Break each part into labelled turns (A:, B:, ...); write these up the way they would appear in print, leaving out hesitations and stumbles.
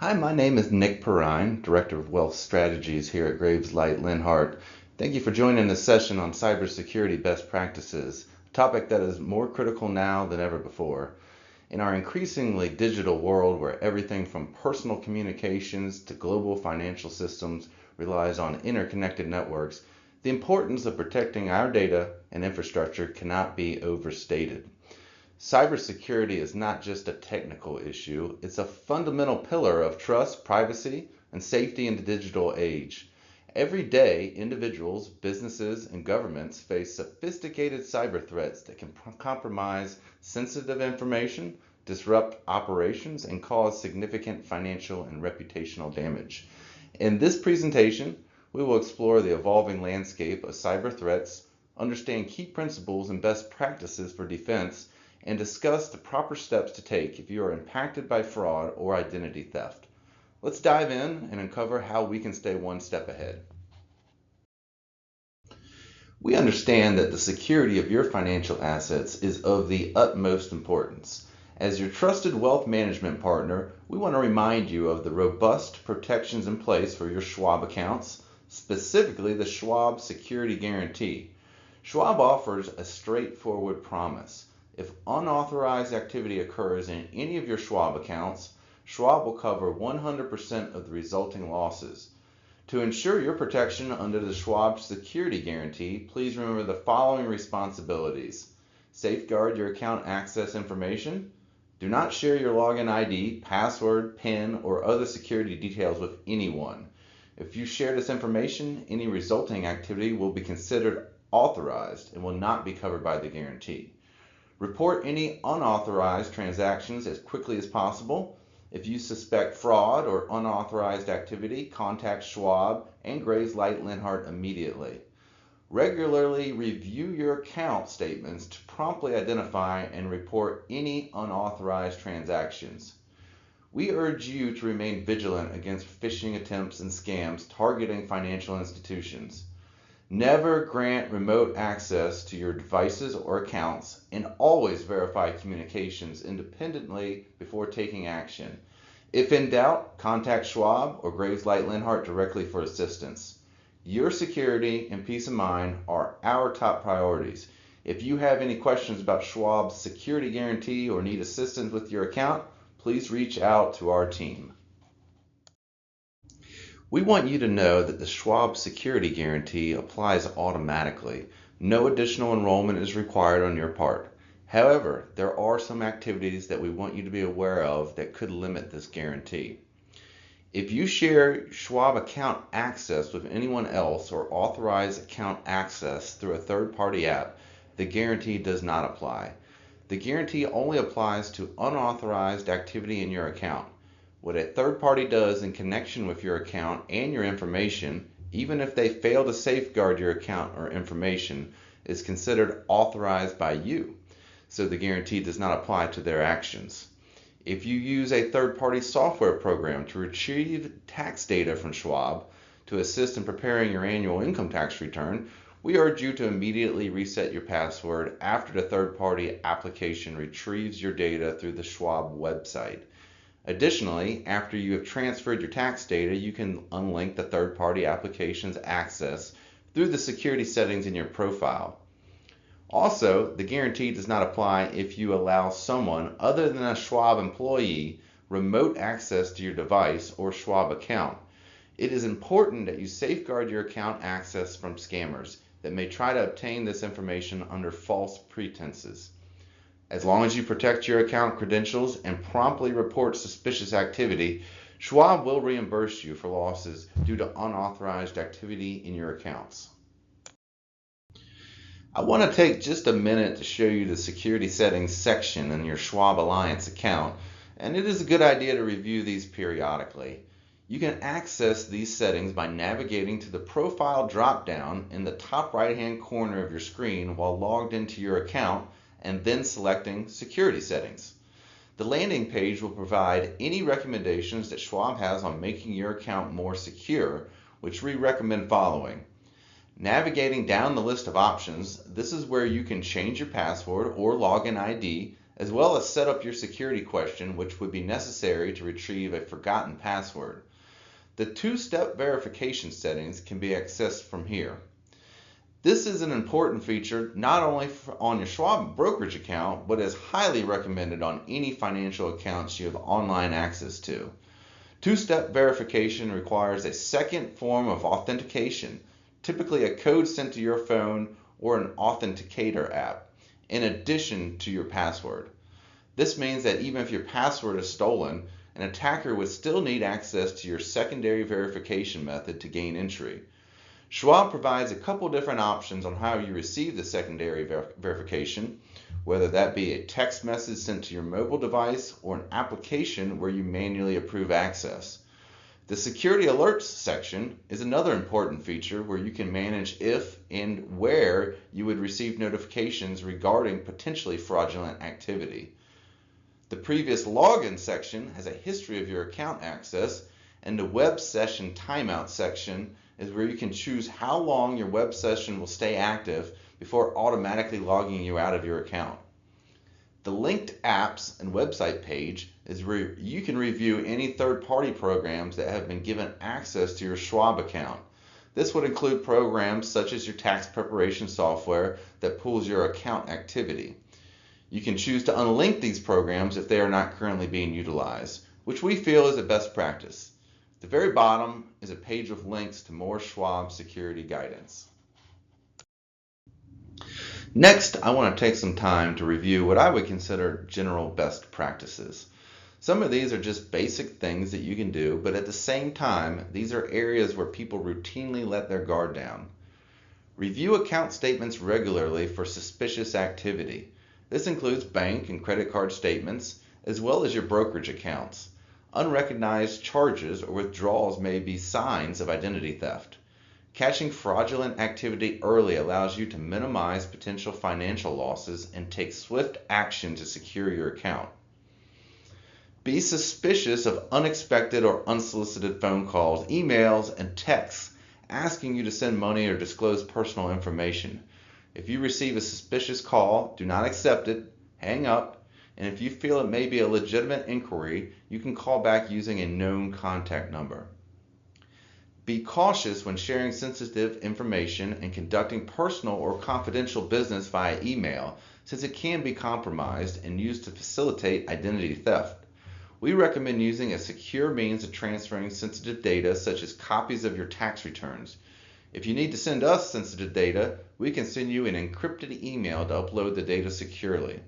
A: Hi, my name is Nick Perrine, Director of Wealth Strategies here at Graves Light Lenhart. Thank you for joining this session on cybersecurity best practices, a topic that is more critical now than ever before. In our increasingly digital world where everything from personal communications to global financial systems relies on interconnected networks, the importance of protecting our data and infrastructure cannot be overstated. Cybersecurity is not just a technical issue, it's a fundamental pillar of trust, privacy, and safety in the digital age. Every day, individuals, businesses, and governments face sophisticated cyber threats that can compromise sensitive information, disrupt operations, and cause significant financial and reputational damage. In this presentation, we will explore the evolving landscape of cyber threats, understand key principles and best practices for defense, and discuss the proper steps to take if you are impacted by fraud or identity theft. Let's dive in and uncover how we can stay one step ahead. We understand that the security of your financial assets is of the utmost importance. As your trusted wealth management partner, we want to remind you of the robust protections in place for your Schwab accounts, specifically the Schwab Security Guarantee. Schwab offers a straightforward promise. If unauthorized activity occurs in any of your Schwab accounts, Schwab will cover 100% of the resulting losses. To ensure your protection under the Schwab Security Guarantee, please remember the following responsibilities. Safeguard your account access information. Do not share your login ID, password, PIN, or other security details with anyone. If you share this information, any resulting activity will be considered authorized and will not be covered by the guarantee. Report any unauthorized transactions as quickly as possible. If you suspect fraud or unauthorized activity, contact Schwab and Graves Light Lenhart immediately. Regularly review your account statements to promptly identify and report any unauthorized transactions. We urge you to remain vigilant against phishing attempts and scams targeting financial institutions. Never grant remote access to your devices or accounts, and always verify communications independently before taking action. If in doubt, contact Schwab or Graves Light Lenhart directly for assistance. Your security and peace of mind are our top priorities. If you have any questions about Schwab's security guarantee or need assistance with your account, please reach out to our team. We want you to know that the Schwab Security Guarantee applies automatically. No additional enrollment is required on your part. However, there are some activities that we want you to be aware of that could limit this guarantee. If you share Schwab account access with anyone else or authorize account access through a third-party app, the guarantee does not apply. The guarantee only applies to unauthorized activity in your account. What a third party does in connection with your account and your information, even if they fail to safeguard your account or information, is considered authorized by you, so the guarantee does not apply to their actions. If you use a third-party software program to retrieve tax data from Schwab to assist in preparing your annual income tax return, we urge you to immediately reset your password after the third-party application retrieves your data through the Schwab website. Additionally, after you have transferred your tax data, you can unlink the third-party application's access through the security settings in your profile. Also, the guarantee does not apply if you allow someone other than a Schwab employee remote access to your device or Schwab account. It is important that you safeguard your account access from scammers that may try to obtain this information under false pretenses. As long as you protect your account credentials and promptly report suspicious activity, Schwab will reimburse you for losses due to unauthorized activity in your accounts. I want to take just a minute to show you the security settings section in your Schwab Alliance account, and it is a good idea to review these periodically. You can access these settings by navigating to the Profile drop-down in the top right-hand corner of your screen while logged into your account, and then selecting Security Settings. The landing page will provide any recommendations that Schwab has on making your account more secure, which we recommend following. Navigating down the list of options, this is where you can change your password or login ID, as well as set up your security question, which would be necessary to retrieve a forgotten password. The two-step verification settings can be accessed from here. This is an important feature not only on your Schwab brokerage account, but is highly recommended on any financial accounts you have online access to. Two-step verification requires a second form of authentication, typically a code sent to your phone or an authenticator app, in addition to your password. This means that even if your password is stolen, an attacker would still need access to your secondary verification method to gain entry. Schwab provides a couple different options on how you receive the secondary verification, whether that be a text message sent to your mobile device or an application where you manually approve access. The Security Alerts section is another important feature where you can manage if and where you would receive notifications regarding potentially fraudulent activity. The Previous Login section has a history of your account access, and the Web Session Timeout section is where you can choose how long your web session will stay active before automatically logging you out of your account. The Linked Apps and Website page is where you can review any third-party programs that have been given access to your Schwab account. This would include programs such as your tax preparation software that pulls your account activity. You can choose to unlink these programs if they are not currently being utilized, which we feel is a best practice. At the very bottom is a page with links to more Schwab security guidance. Next, I want to take some time to review what I would consider general best practices. Some of these are just basic things that you can do, but at the same time, these are areas where people routinely let their guard down. Review account statements regularly for suspicious activity. This includes bank and credit card statements, as well as your brokerage accounts. Unrecognized charges or withdrawals may be signs of identity theft. Catching fraudulent activity early allows you to minimize potential financial losses and take swift action to secure your account. Be suspicious of unexpected or unsolicited phone calls, emails, and texts asking you to send money or disclose personal information. If you receive a suspicious call, do not accept it, hang up, and if you feel it may be a legitimate inquiry, you can call back using a known contact number. Be cautious when sharing sensitive information and conducting personal or confidential business via email, since it can be compromised and used to facilitate identity theft. We recommend using a secure means of transferring sensitive data, such as copies of your tax returns. If you need to send us sensitive data, we can send you an encrypted email to upload the data securely.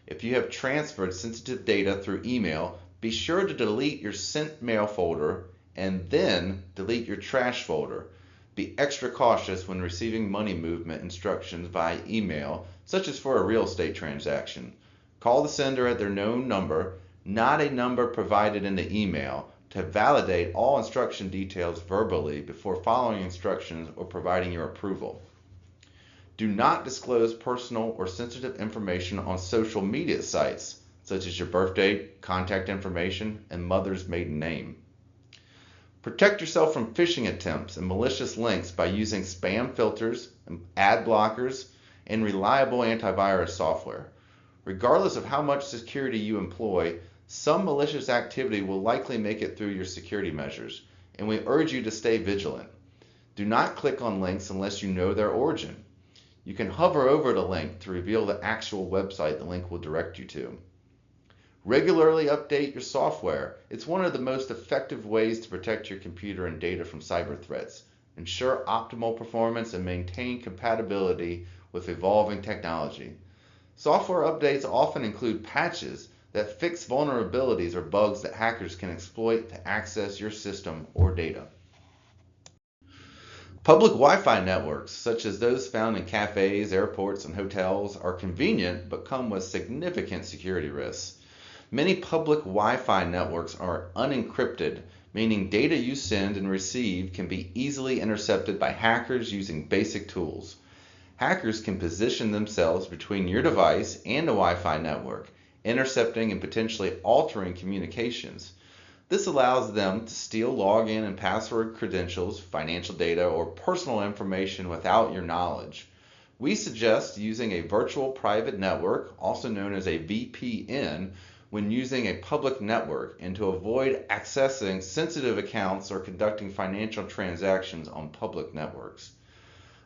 A: If you have transferred sensitive data through email, be sure to delete your sent mail folder and then delete your trash folder. Be extra cautious when receiving money movement instructions via email, such as for a real estate transaction. Call the sender at their known number, not a number provided in the email, to validate all instruction details verbally before following instructions or providing your approval. Do not disclose personal or sensitive information on social media sites, such as your birth date, contact information, and mother's maiden name. Protect yourself from phishing attempts and malicious links by using spam filters, ad blockers, and reliable antivirus software. Regardless of how much security you employ, some malicious activity will likely make it through your security measures, and we urge you to stay vigilant. Do not click on links unless you know their origin. You can hover over the link to reveal the actual website the link will direct you to. Regularly update your software. It's one of the most effective ways to protect your computer and data from cyber threats. Ensure optimal performance and maintain compatibility with evolving technology. Software updates often include patches that fix vulnerabilities or bugs that hackers can exploit to access your system or data. Public Wi-Fi networks, such as those found in cafes, airports, and hotels, are convenient but come with significant security risks. Many public Wi-Fi networks are unencrypted, meaning data you send and receive can be easily intercepted by hackers using basic tools. Hackers can position themselves between your device and a Wi-Fi network, intercepting and potentially altering communications. This allows them to steal login and password credentials, financial data, or personal information without your knowledge. We suggest using a virtual private network, also known as a VPN, when using a public network and to avoid accessing sensitive accounts or conducting financial transactions on public networks.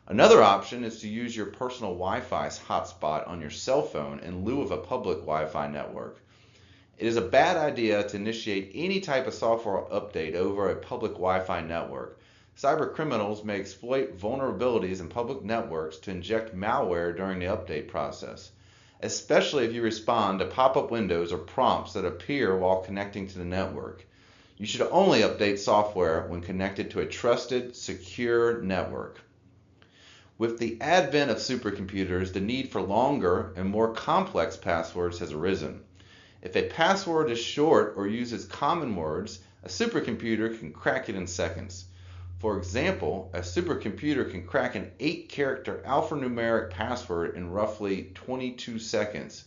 A: Another option is to use your personal Wi-Fi hotspot on your cell phone in lieu of a public Wi-Fi network. It is a bad idea to initiate any type of software update over a public Wi-Fi network. Cyber criminals may exploit vulnerabilities in public networks to inject malware during the update process, especially if you respond to pop-up windows or prompts that appear while connecting to the network. You should only update software when connected to a trusted, secure network. With the advent of supercomputers, the need for longer and more complex passwords has arisen. If a password is short or uses common words, a supercomputer can crack it in seconds. For example, a supercomputer can crack an 8-character alphanumeric password in roughly 22 seconds.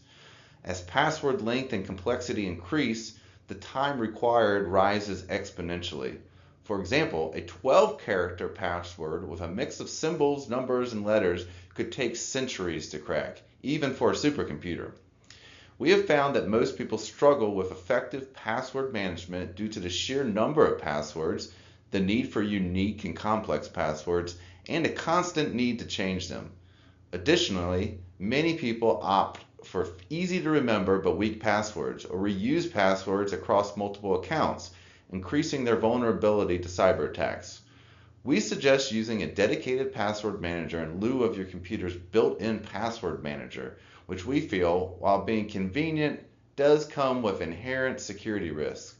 A: As password length and complexity increase, the time required rises exponentially. For example, a 12-character password with a mix of symbols, numbers, and letters could take centuries to crack, even for a supercomputer. We have found that most people struggle with effective password management due to the sheer number of passwords, the need for unique and complex passwords, and a constant need to change them. Additionally, many people opt for easy to remember but weak passwords or reuse passwords across multiple accounts, increasing their vulnerability to cyber attacks. We suggest using a dedicated password manager in lieu of your computer's built-in password manager, which we feel, while being convenient, does come with inherent security risks.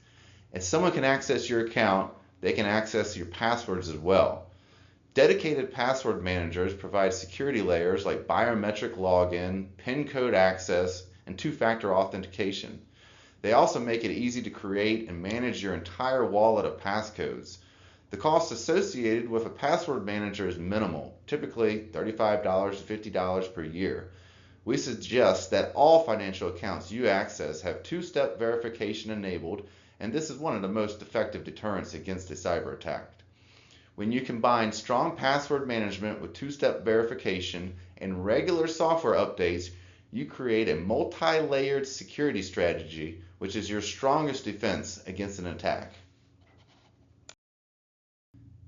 A: If someone can access your account, they can access your passwords as well. Dedicated password managers provide security layers like biometric login, PIN code access, and two-factor authentication. They also make it easy to create and manage your entire wallet of passcodes. The cost associated with a password manager is minimal, typically $35 to $50 per year. We suggest that all financial accounts you access have two-step verification enabled, and this is one of the most effective deterrents against a cyber attack. When you combine strong password management with two-step verification and regular software updates, you create a multi-layered security strategy, which is your strongest defense against an attack.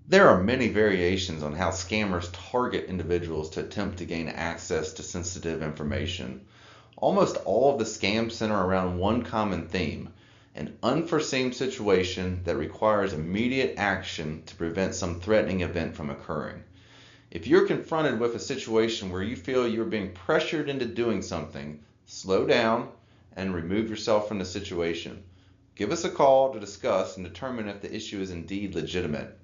A: There are many variations on how scammers target individuals to attempt to gain access to sensitive information. Almost all of the scams center around one common theme: an unforeseen situation that requires immediate action to prevent some threatening event from occurring. If you're confronted with a situation where you feel you're being pressured into doing something, slow down and remove yourself from the situation. Give us a call to discuss and determine if the issue is indeed legitimate.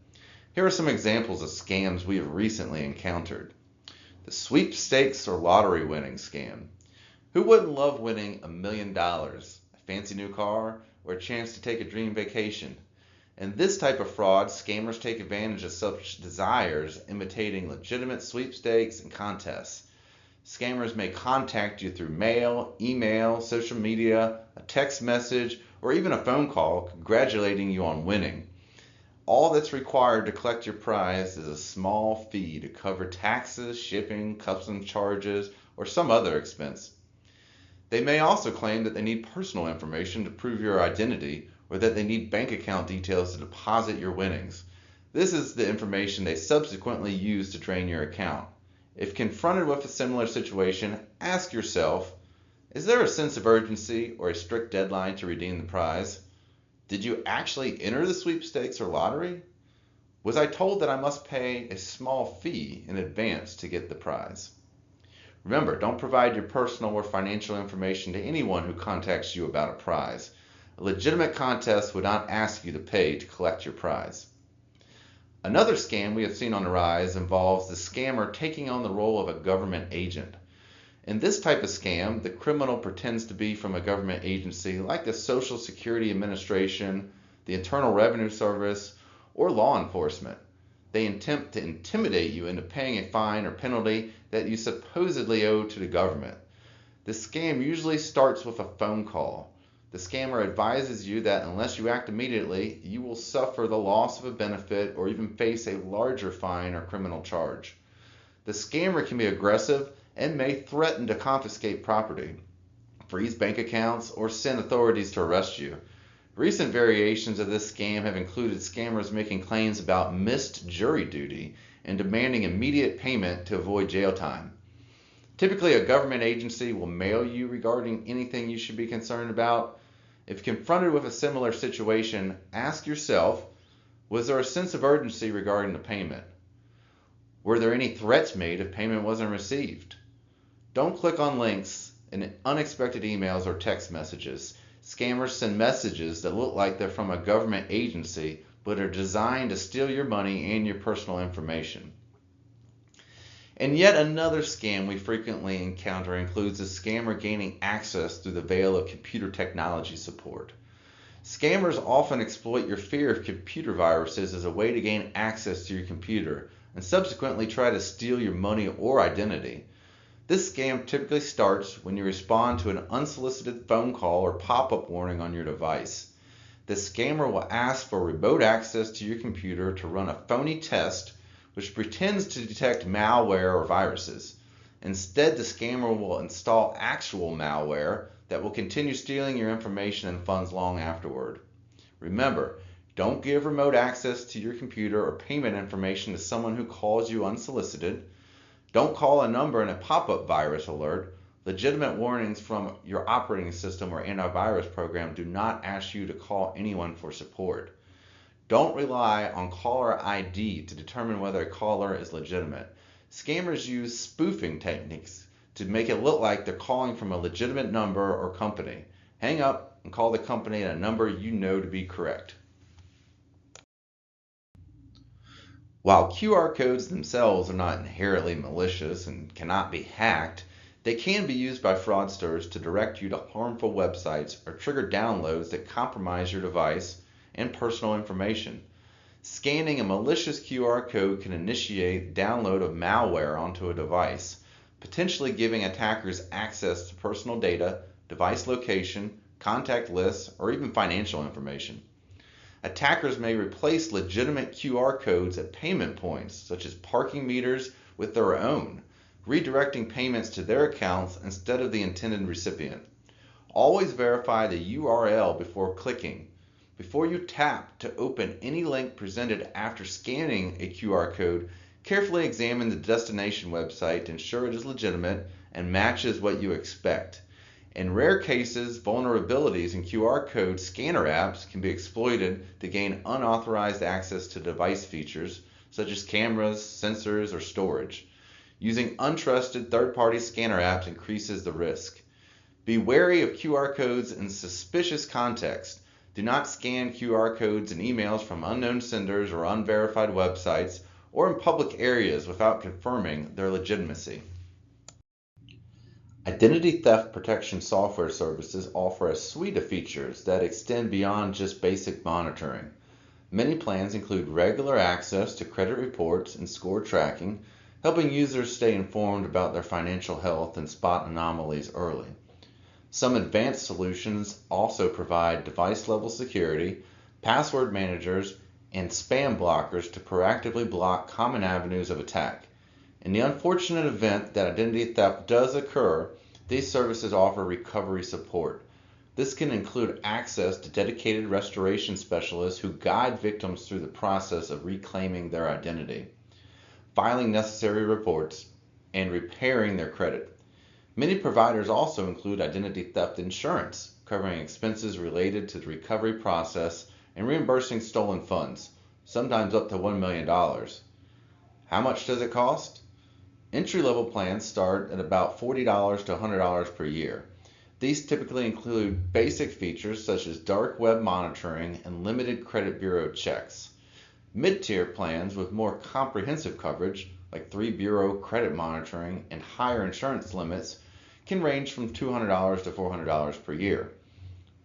A: Here are some examples of scams we have recently encountered. The sweepstakes or lottery winning scam. Who wouldn't love winning $1 million, a fancy new car, or a chance to take a dream vacation? In this type of fraud, scammers take advantage of such desires, imitating legitimate sweepstakes and contests. Scammers may contact you through mail, email, social media, a text message, or even a phone call congratulating you on winning. All that's required to collect your prize is a small fee to cover taxes, shipping, customs charges, or some other expense. They may also claim that they need personal information to prove your identity, or that they need bank account details to deposit your winnings. This is the information they subsequently use to drain your account. If confronted with a similar situation, ask yourself, is there a sense of urgency or a strict deadline to redeem the prize? Did you actually enter the sweepstakes or lottery? Was I told that I must pay a small fee in advance to get the prize? Remember, don't provide your personal or financial information to anyone who contacts you about a prize. A legitimate contest would not ask you to pay to collect your prize. Another scam we have seen on the rise involves the scammer taking on the role of a government agent. In this type of scam, the criminal pretends to be from a government agency like the Social Security Administration, the Internal Revenue Service, or law enforcement. They attempt to intimidate you into paying a fine or penalty that you supposedly owe to the government. The scam usually starts with a phone call. The scammer advises you that unless you act immediately, you will suffer the loss of a benefit or even face a larger fine or criminal charge. The scammer can be aggressive and may threaten to confiscate property, freeze bank accounts, or send authorities to arrest you. Recent variations of this scam have included scammers making claims about missed jury duty and demanding immediate payment to avoid jail time. Typically, a government agency will mail you regarding anything you should be concerned about. If confronted with a similar situation, ask yourself, was there a sense of urgency regarding the payment? Were there any threats made if payment wasn't received? Don't click on links in unexpected emails or text messages. Scammers send messages that look like they're from a government agency but are designed to steal your money and your personal information. And yet another scam we frequently encounter includes a scammer gaining access through the veil of computer technology support. Scammers often exploit your fear of computer viruses as a way to gain access to your computer and subsequently try to steal your money or identity. This scam typically starts when you respond to an unsolicited phone call or pop-up warning on your device. The scammer will ask for remote access to your computer to run a phony test which pretends to detect malware or viruses. Instead, the scammer will install actual malware that will continue stealing your information and funds long afterward. Remember, don't give remote access to your computer or payment information to someone who calls you unsolicited. Don't call a number in a pop-up virus alert. Legitimate warnings from your operating system or antivirus program do not ask you to call anyone for support. Don't rely on caller ID to determine whether a caller is legitimate. Scammers use spoofing techniques to make it look like they're calling from a legitimate number or company. Hang up and call the company at a number you know to be correct. While QR codes themselves are not inherently malicious and cannot be hacked, they can be used by fraudsters to direct you to harmful websites or trigger downloads that compromise your device and personal information. Scanning a malicious QR code can initiate download of malware onto a device, potentially giving attackers access to personal data, device location, contact lists, or even financial information. Attackers may replace legitimate QR codes at payment points, such as parking meters, with their own, redirecting payments to their accounts instead of the intended recipient. Always verify the URL before clicking. Before you tap to open any link presented after scanning a QR code, carefully examine the destination website to ensure it is legitimate and matches what you expect. In rare cases, vulnerabilities in QR code scanner apps can be exploited to gain unauthorized access to device features such as cameras, sensors, or storage. Using untrusted third-party scanner apps increases the risk. Be wary of QR codes in suspicious contexts. Do not scan QR codes in emails from unknown senders or unverified websites or in public areas without confirming their legitimacy. Identity theft protection software services offer a suite of features that extend beyond just basic monitoring. Many plans include regular access to credit reports and score tracking, helping users stay informed about their financial health and spot anomalies early. Some advanced solutions also provide device-level security, password managers, and spam blockers to proactively block common avenues of attack. In the unfortunate event that identity theft does occur, these services offer recovery support. This can include access to dedicated restoration specialists who guide victims through the process of reclaiming their identity, filing necessary reports, and repairing their credit. Many providers also include identity theft insurance, covering expenses related to the recovery process and reimbursing stolen funds, sometimes up to $1 million. How much does it cost? Entry-level plans start at about $40 to $100 per year. These typically include basic features such as dark web monitoring and limited credit bureau checks. Mid-tier plans with more comprehensive coverage, like 3-bureau credit monitoring and higher insurance limits, can range from $200 to $400 per year.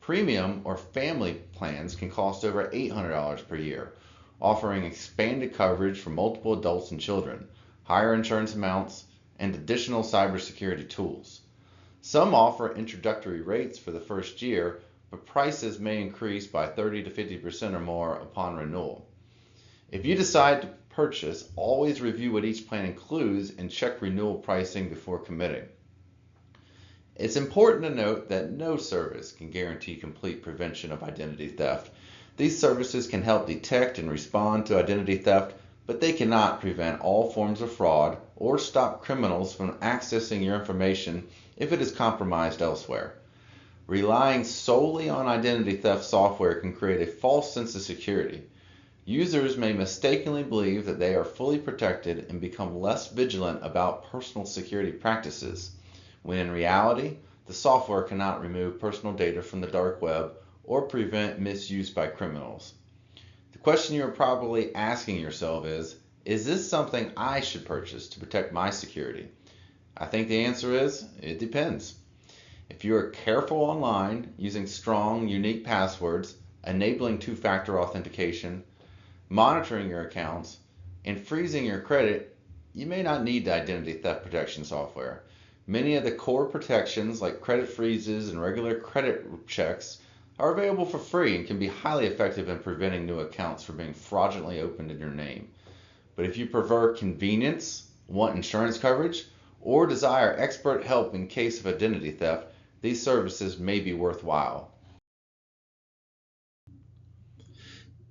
A: Premium or family plans can cost over $800 per year, offering expanded coverage for multiple adults and children, higher insurance amounts, and additional cybersecurity tools. Some offer introductory rates for the first year, but prices may increase by 30 to 50% or more upon renewal. If you decide to purchase, always review what each plan includes and check renewal pricing before committing. It's important to note that no service can guarantee complete prevention of identity theft. These services can help detect and respond to identity theft, but they cannot prevent all forms of fraud or stop criminals from accessing your information if it is compromised elsewhere. Relying solely on identity theft software can create a false sense of security. Users may mistakenly believe that they are fully protected and become less vigilant about personal security practices, when in reality, the software cannot remove personal data from the dark web or prevent misuse by criminals. The question you are probably asking yourself is this something I should purchase to protect my security? I think the answer is, it depends. If you are careful online, using strong, unique passwords, enabling two-factor authentication, monitoring your accounts, and freezing your credit, you may not need the identity theft protection software. Many of the core protections like credit freezes and regular credit checks are available for free and can be highly effective in preventing new accounts from being fraudulently opened in your name. But if you prefer convenience, want insurance coverage, or desire expert help in case of identity theft, these services may be worthwhile.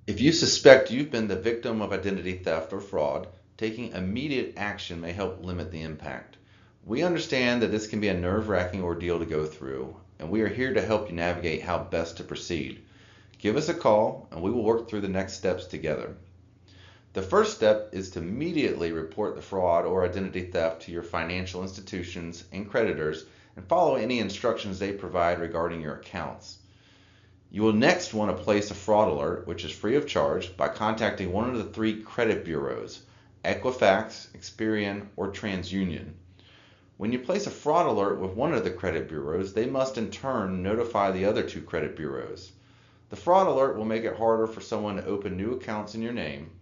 A: If you suspect you've been the victim of identity theft or fraud, taking immediate action may help limit the impact. We understand that this can be a nerve-wracking ordeal to go through, and we are here to help you navigate how best to proceed. Give us a call, and we will work through the next steps together. The first step is to immediately report the fraud or identity theft to your financial institutions and creditors and follow any instructions they provide regarding your accounts. You will next want to place a fraud alert, which is free of charge, by contacting one of the 3 credit bureaus, Equifax, Experian, or TransUnion. When you place a fraud alert with one of the credit bureaus, they must in turn notify the other 2 credit bureaus. The fraud alert will make it harder for someone to open new accounts in your name.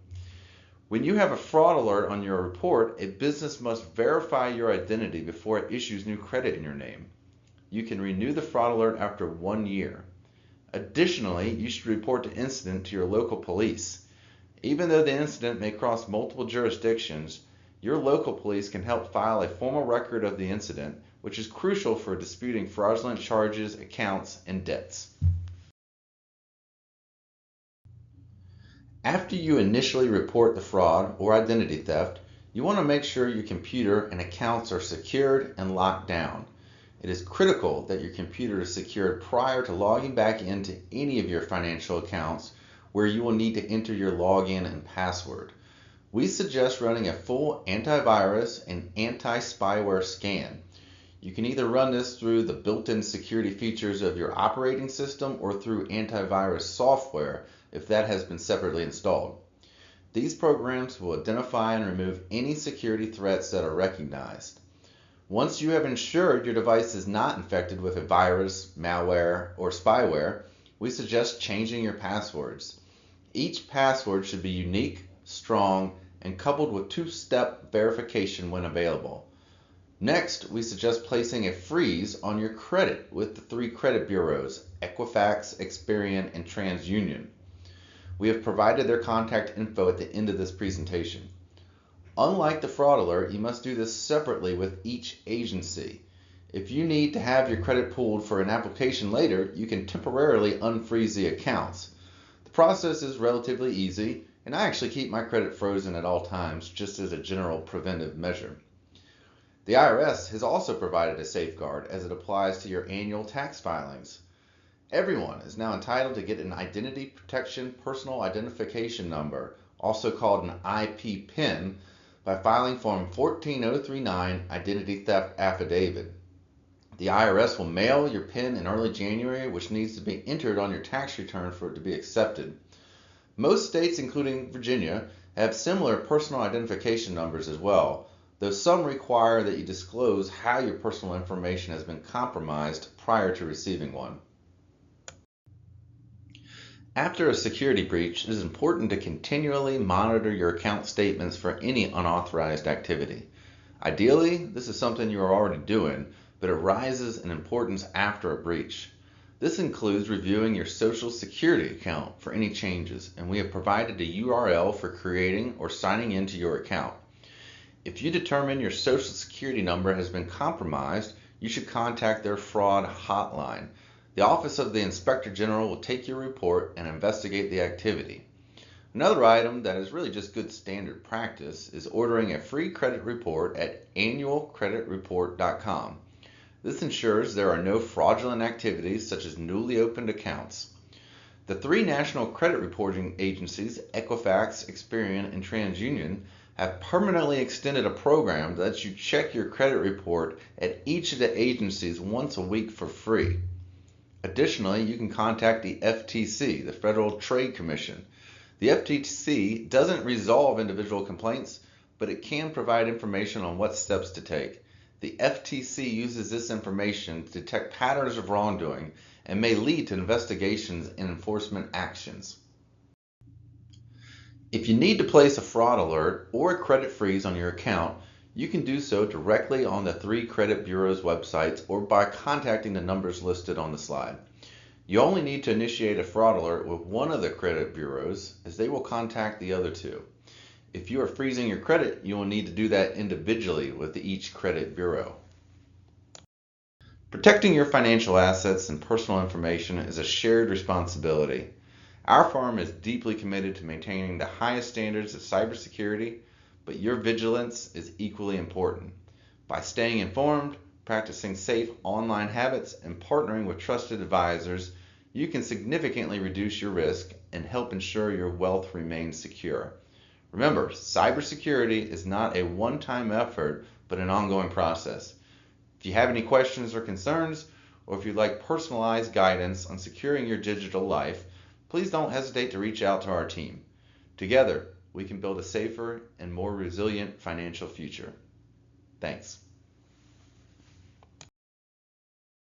A: When you have a fraud alert on your report, a business must verify your identity before it issues new credit in your name. You can renew the fraud alert after 1 year. Additionally, you should report the incident to your local police. Even though the incident may cross multiple jurisdictions, your local police can help file a formal record of the incident, which is crucial for disputing fraudulent charges, accounts, and debts. After you initially report the fraud or identity theft, you want to make sure your computer and accounts are secured and locked down. It is critical that your computer is secured prior to logging back into any of your financial accounts, where you will need to enter your login and password. We suggest running a full antivirus and anti-spyware scan. You can either run this through the built-in security features of your operating system or through antivirus software if that has been separately installed. These programs will identify and remove any security threats that are recognized. Once you have ensured your device is not infected with a virus, malware, or spyware, we suggest changing your passwords. Each password should be unique, strong, and coupled with 2-step verification when available. Next, we suggest placing a freeze on your credit with the 3 credit bureaus, Equifax, Experian, and TransUnion. We have provided their contact info at the end of this presentation. Unlike the fraud alert, you must do this separately with each agency. If you need to have your credit pulled for an application later, you can temporarily unfreeze the accounts. The process is relatively easy, and I actually keep my credit frozen at all times just as a general preventive measure. The IRS has also provided a safeguard as it applies to your annual tax filings. Everyone is now entitled to get an Identity Protection Personal Identification Number, also called an IP PIN, by filing Form 14039 Identity Theft Affidavit. The IRS will mail your PIN in early January, which needs to be entered on your tax return for it to be accepted. Most states, including Virginia, have similar personal identification numbers as well, though some require that you disclose how your personal information has been compromised prior to receiving one. After a security breach, it is important to continually monitor your account statements for any unauthorized activity. Ideally, this is something you are already doing, but it rises in importance after a breach. This includes reviewing your Social Security account for any changes, and we have provided a URL for creating or signing into your account. If you determine your Social Security number has been compromised, you should contact their fraud hotline. The Office of the Inspector General will take your report and investigate the activity. Another item that is really just good standard practice is ordering a free credit report at annualcreditreport.com. This ensures there are no fraudulent activities such as newly opened accounts. The three national credit reporting agencies, Equifax, Experian, and TransUnion, have permanently extended a program that lets you check your credit report at each of the agencies once a week for free. Additionally, you can contact the FTC, the Federal Trade Commission. The FTC doesn't resolve individual complaints, but it can provide information on what steps to take. The FTC uses this information to detect patterns of wrongdoing and may lead to investigations and enforcement actions. If you need to place a fraud alert or a credit freeze on your account, you can do so directly on the three credit bureaus' websites or by contacting the numbers listed on the slide. You only need to initiate a fraud alert with one of the credit bureaus, as they will contact the other two. If you are freezing your credit, you will need to do that individually with each credit bureau. Protecting your financial assets and personal information is a shared responsibility. Our firm is deeply committed to maintaining the highest standards of cybersecurity, but your vigilance is equally important. By staying informed, practicing safe online habits, and partnering with trusted advisors, you can significantly reduce your risk and help ensure your wealth remains secure. Remember, cybersecurity is not a one-time effort, but an ongoing process. If you have any questions or concerns, or if you'd like personalized guidance on securing your digital life, please don't hesitate to reach out to our team. Together, we can build a safer and more resilient financial future. Thanks.